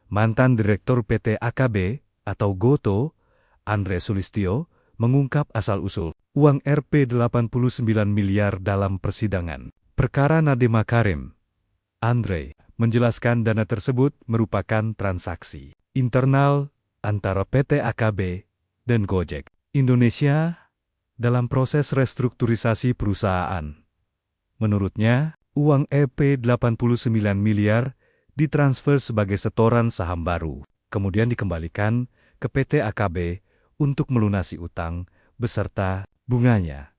Mantan Direktur PT AKB atau GoTo, Andre Sulistyo, mengungkap asal-usul uang Rp 89 miliar dalam persidangan perkara Nadiem Makarim. Andre menjelaskan dana tersebut merupakan transaksi internal antara PT AKB dan Gojek Indonesia dalam proses restrukturisasi perusahaan. Menurutnya, uang Rp 89 miliar ditransfer sebagai setoran saham baru, kemudian dikembalikan ke PT AKB untuk melunasi utang beserta bunganya.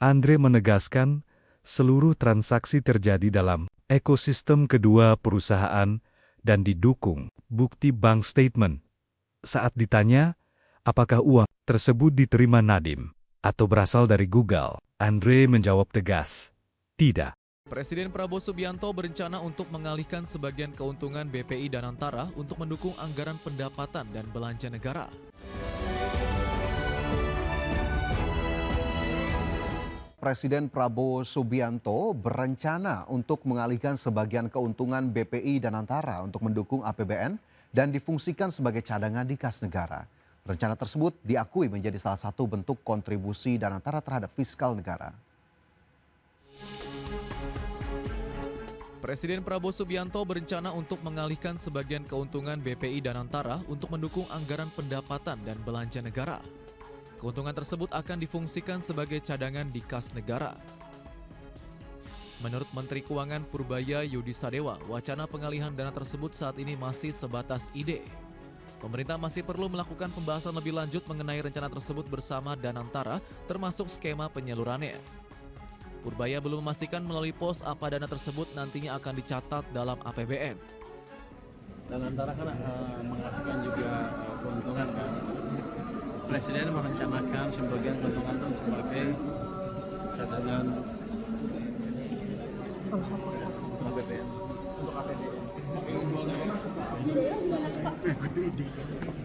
Andre menegaskan seluruh transaksi terjadi dalam ekosistem kedua perusahaan dan didukung bukti bank statement. Saat ditanya, apakah uang tersebut diterima Nadiem atau berasal dari Google, Andre menjawab tegas, tidak. Presiden Prabowo Subianto berencana untuk mengalihkan sebagian keuntungan BPI Danantara untuk mendukung anggaran pendapatan dan belanja negara. Presiden Prabowo Subianto berencana untuk mengalihkan sebagian keuntungan BPI Danantara untuk mendukung APBN dan difungsikan sebagai cadangan di kas negara. Rencana tersebut diakui menjadi salah satu bentuk kontribusi Danantara terhadap fiskal negara. Presiden Prabowo Subianto berencana untuk mengalihkan sebagian keuntungan BPI Danantara untuk mendukung anggaran pendapatan dan belanja negara. Keuntungan tersebut akan difungsikan sebagai cadangan di kas negara. Menurut Menteri Keuangan Purbaya Yudi Sadewa, wacana pengalihan dana tersebut saat ini masih sebatas ide. Pemerintah masih perlu melakukan pembahasan lebih lanjut mengenai rencana tersebut bersama Danantara, termasuk skema penyalurannya. Purbaya belum memastikan melalui pos apa dana tersebut nantinya akan dicatat dalam APBN. Danantara kan mengatakan juga keuntungan kan. Presiden merencanakan sebagian keuntungan itu sebagai cadangan untuk APBN.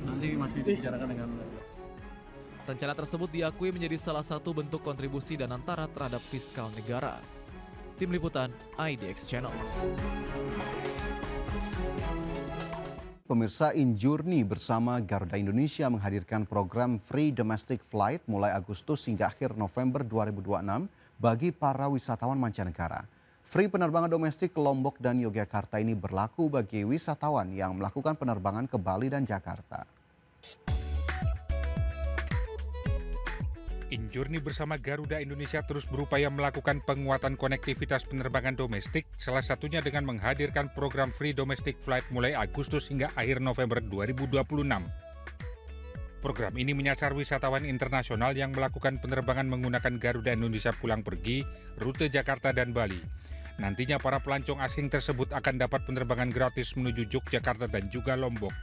Nanti masih dibicarakan dengan. Rencana tersebut diakui menjadi salah satu bentuk kontribusi Danantara terhadap fiskal negara. Tim Liputan IDX Channel. Pemirsa, Injourney bersama Garuda Indonesia menghadirkan program Free Domestic Flight mulai Agustus hingga akhir November 2026 bagi para wisatawan mancanegara. Free penerbangan domestik ke Lombok dan Yogyakarta ini berlaku bagi wisatawan yang melakukan penerbangan ke Bali dan Jakarta. Injourney bersama Garuda Indonesia terus berupaya melakukan penguatan konektivitas penerbangan domestik, salah satunya dengan menghadirkan program Free Domestic Flight mulai Agustus hingga akhir November 2026. Program ini menyasar wisatawan internasional yang melakukan penerbangan menggunakan Garuda Indonesia pulang pergi, rute Jakarta dan Bali. Nantinya para pelancong asing tersebut akan dapat penerbangan gratis menuju Yogyakarta dan juga Lombok.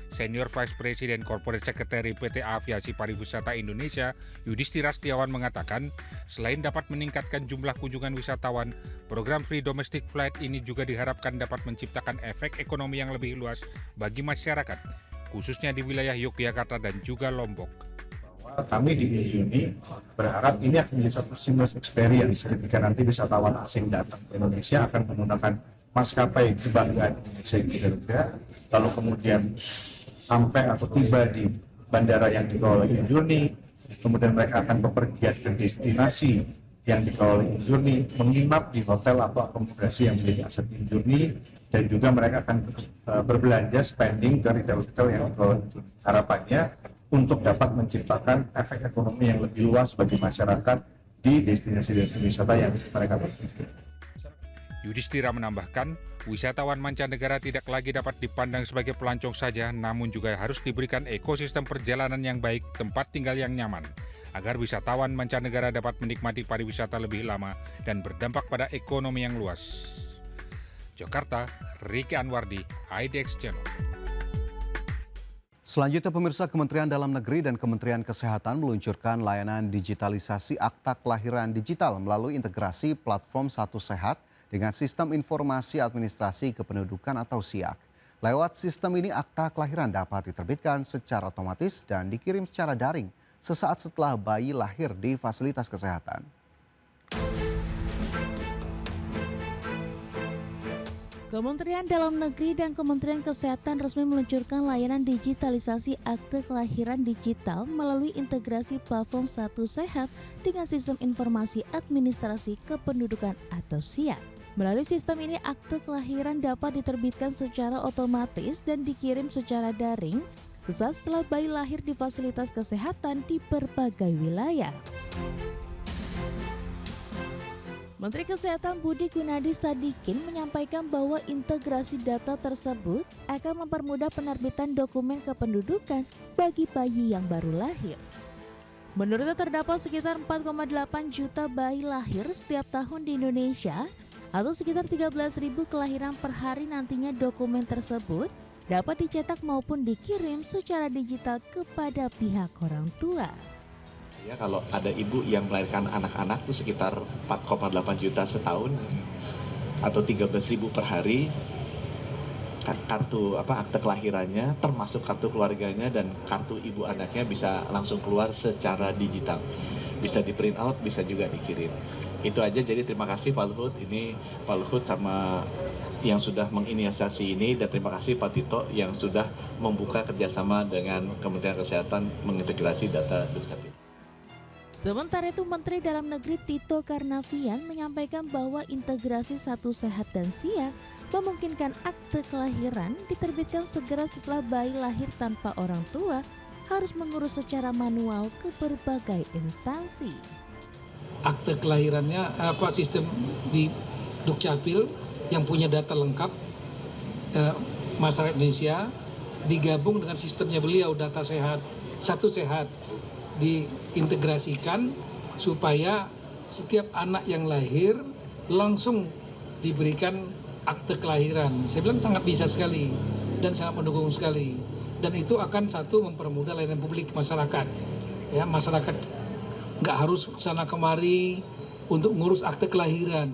Senior Vice President Corporate Secretary PT Aviasi Pariwisata Indonesia, Yudhistira Setiawan mengatakan, selain dapat meningkatkan jumlah kunjungan wisatawan, program Free Domestic Flight ini juga diharapkan dapat menciptakan efek ekonomi yang lebih luas bagi masyarakat, khususnya di wilayah Yogyakarta dan juga Lombok. Kami di Injourney berharap ini akan menjadi satu seamless experience ketika nanti wisatawan asing datang ke Indonesia akan menggunakan maskapai kebanggaan Indonesia di Garuda, lalu kemudian sampai atau tiba di bandara yang dikelola oleh Injourney, kemudian mereka akan bepergian ke destinasi yang dikelola oleh Injourney, menginap di hotel atau akomodasi yang menjadi aset Injourney, dan juga mereka akan berbelanja spending ke retail-retail yang dikelola Injourney. Harapannya untuk dapat menciptakan efek ekonomi yang lebih luas bagi masyarakat di destinasi-destinasi wisata yang mereka berpikir. Yudhistira menambahkan, wisatawan mancanegara tidak lagi dapat dipandang sebagai pelancong saja, namun juga harus diberikan ekosistem perjalanan yang baik, tempat tinggal yang nyaman, agar wisatawan mancanegara dapat menikmati pariwisata lebih lama dan berdampak pada ekonomi yang luas. Jakarta, Riki Anwardi, IDX Channel. Selanjutnya pemirsa, Kementerian Dalam Negeri dan Kementerian Kesehatan meluncurkan layanan digitalisasi akta kelahiran digital melalui integrasi platform Satu Sehat dengan Sistem Informasi Administrasi Kependudukan atau SIAK. Lewat sistem ini akta kelahiran dapat diterbitkan secara otomatis dan dikirim secara daring sesaat setelah bayi lahir di fasilitas kesehatan. Kementerian Dalam Negeri dan Kementerian Kesehatan resmi meluncurkan layanan digitalisasi akte kelahiran digital melalui integrasi platform Satu Sehat dengan Sistem Informasi Administrasi Kependudukan atau SIAK. Melalui sistem ini, akte kelahiran dapat diterbitkan secara otomatis dan dikirim secara daring sesaat setelah bayi lahir di fasilitas kesehatan di berbagai wilayah. Menteri Kesehatan Budi Gunadi Sadikin menyampaikan bahwa integrasi data tersebut akan mempermudah penerbitan dokumen kependudukan bagi bayi yang baru lahir. Menurutnya terdapat sekitar 4,8 juta bayi lahir setiap tahun di Indonesia atau sekitar 13.000 kelahiran per hari. Nantinya dokumen tersebut dapat dicetak maupun dikirim secara digital kepada pihak orang tua. Ya, kalau ada ibu yang melahirkan anak-anak itu sekitar 4,8 juta setahun atau 13.000 per hari, kartu akte kelahirannya termasuk kartu keluarganya dan kartu ibu anaknya bisa langsung keluar secara digital, bisa di print out, bisa juga dikirim. Itu aja. Jadi terima kasih Pak Luhut, ini Pak Luhut sama yang sudah menginisiasi ini, dan terima kasih Pak Tito yang sudah membuka kerjasama dengan Kementerian Kesehatan mengintegrasi data Dukcapil. Sementara itu, Menteri Dalam Negeri Tito Karnavian menyampaikan bahwa integrasi Satu Sehat dan SIAK memungkinkan akte kelahiran diterbitkan segera setelah bayi lahir tanpa orang tua harus mengurus secara manual ke berbagai instansi. Akte kelahirannya sistem di Dukcapil yang punya data lengkap masyarakat Indonesia digabung dengan sistemnya beliau, data sehat, Satu Sehat, diintegrasikan supaya setiap anak yang lahir langsung diberikan akte kelahiran. Saya bilang sangat bisa sekali dan sangat mendukung sekali, dan itu akan satu mempermudah layanan publik masyarakat. Ya, masyarakat nggak harus sana kemari untuk ngurus akte kelahiran.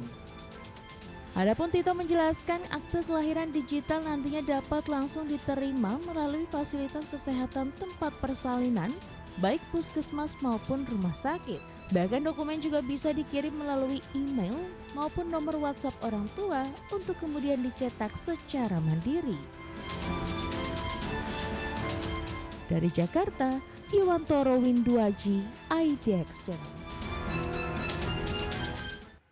Adapun Tito menjelaskan akte kelahiran digital nantinya dapat langsung diterima melalui fasilitas kesehatan tempat persalinan, baik puskesmas maupun rumah sakit. Bahkan dokumen juga bisa dikirim melalui email maupun nomor WhatsApp orang tua untuk kemudian dicetak secara mandiri. Dari Jakarta, Iwantoro Winduaji, IDX Channel.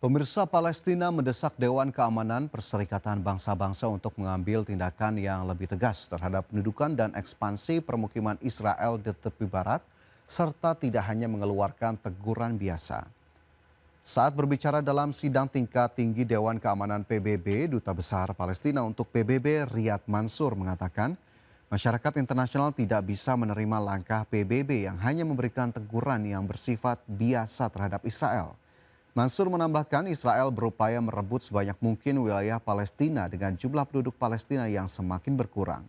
Pemirsa, Palestina mendesak Dewan Keamanan Perserikatan Bangsa-Bangsa untuk mengambil tindakan yang lebih tegas terhadap pendudukan dan ekspansi permukiman Israel di tepi barat, serta tidak hanya mengeluarkan teguran biasa. Saat berbicara dalam sidang tingkat tinggi Dewan Keamanan PBB, Duta Besar Palestina untuk PBB Riyad Mansur mengatakan, masyarakat internasional tidak bisa menerima langkah PBB yang hanya memberikan teguran yang bersifat biasa terhadap Israel. Mansur menambahkan Israel berupaya merebut sebanyak mungkin wilayah Palestina dengan jumlah penduduk Palestina yang semakin berkurang.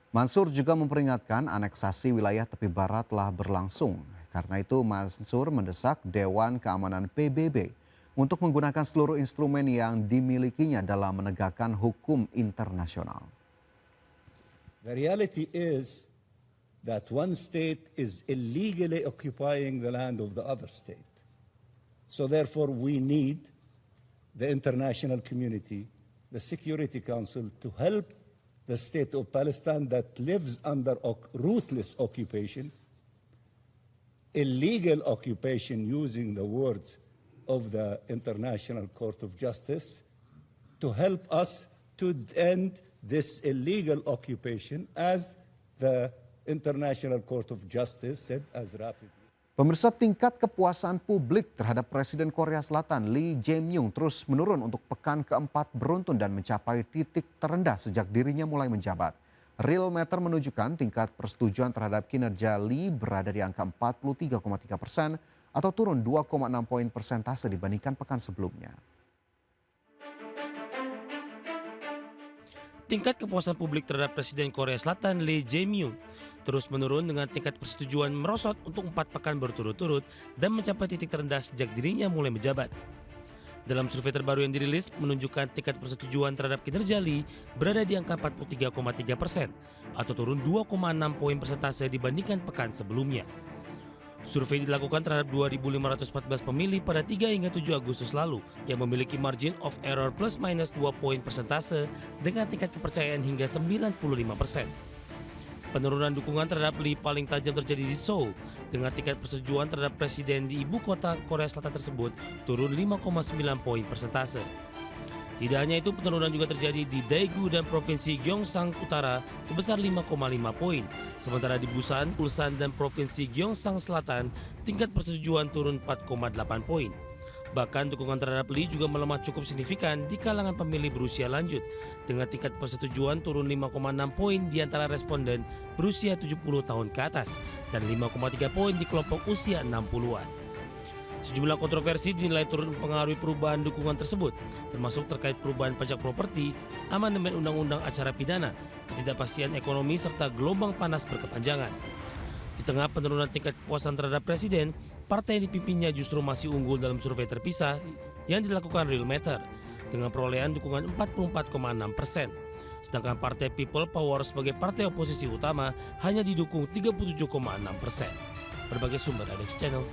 Mansur juga memperingatkan aneksasi wilayah tepi barat telah berlangsung. Karena itu Mansur mendesak Dewan Keamanan PBB untuk menggunakan seluruh instrumen yang dimilikinya dalam menegakkan hukum internasional. The reality is that one state is illegally occupying the land of the other state. So therefore we need the international community, the Security Council, to help the state of Palestine that lives under ruthless occupation, illegal occupation using the words of the International Court of Justice, to help us to end this illegal occupation as the International Court of Justice said as rapidly. Pemirsa, tingkat kepuasan publik terhadap Presiden Korea Selatan Lee Jae-myung terus menurun untuk pekan keempat beruntun dan mencapai titik terendah sejak dirinya mulai menjabat. Realmeter menunjukkan tingkat persetujuan terhadap kinerja Lee berada di angka 43,3% atau turun 2,6 poin persentase dibandingkan pekan sebelumnya. Tingkat kepuasan publik terhadap Presiden Korea Selatan Lee Jae-myung terus menurun dengan tingkat persetujuan merosot untuk 4 pekan berturut-turut dan mencapai titik terendah sejak dirinya mulai menjabat. Dalam survei terbaru yang dirilis menunjukkan tingkat persetujuan terhadap kinerja Lee berada di angka 43,3% atau turun 2,6 poin persentase dibandingkan pekan sebelumnya. Survei dilakukan terhadap 2.514 pemilih pada 3 hingga 7 Agustus lalu yang memiliki margin of error plus minus 2 poin persentase dengan tingkat kepercayaan hingga 95%. Penurunan dukungan terhadap Lee paling tajam terjadi di Seoul dengan tingkat persetujuan terhadap presiden di ibu kota Korea Selatan tersebut turun 5,9 poin persentase. Tidak hanya itu, penurunan juga terjadi di Daegu dan Provinsi Gyeongsang Utara sebesar 5,5 poin. Sementara di Busan, Ulsan, dan Provinsi Gyeongsang Selatan, tingkat persetujuan turun 4,8 poin. Bahkan dukungan terhadap Lee juga melemah cukup signifikan di kalangan pemilih berusia lanjut, dengan tingkat persetujuan turun 5,6 poin di antara responden berusia 70 tahun ke atas dan 5,3 poin di kelompok usia 60-an. Sejumlah kontroversi dinilai turut mempengaruhi perubahan dukungan tersebut, termasuk terkait perubahan pajak properti, amandemen undang-undang acara pidana, ketidakpastian ekonomi, serta gelombang panas berkepanjangan. Di tengah penurunan tingkat kepuasan terhadap presiden, partai yang dipimpinnya justru masih unggul dalam survei terpisah yang dilakukan Real Matter, dengan perolehan dukungan 44,6%. Sedangkan Partai People Power sebagai partai oposisi utama hanya didukung 37,6%. Berbagai sumber Adex Channel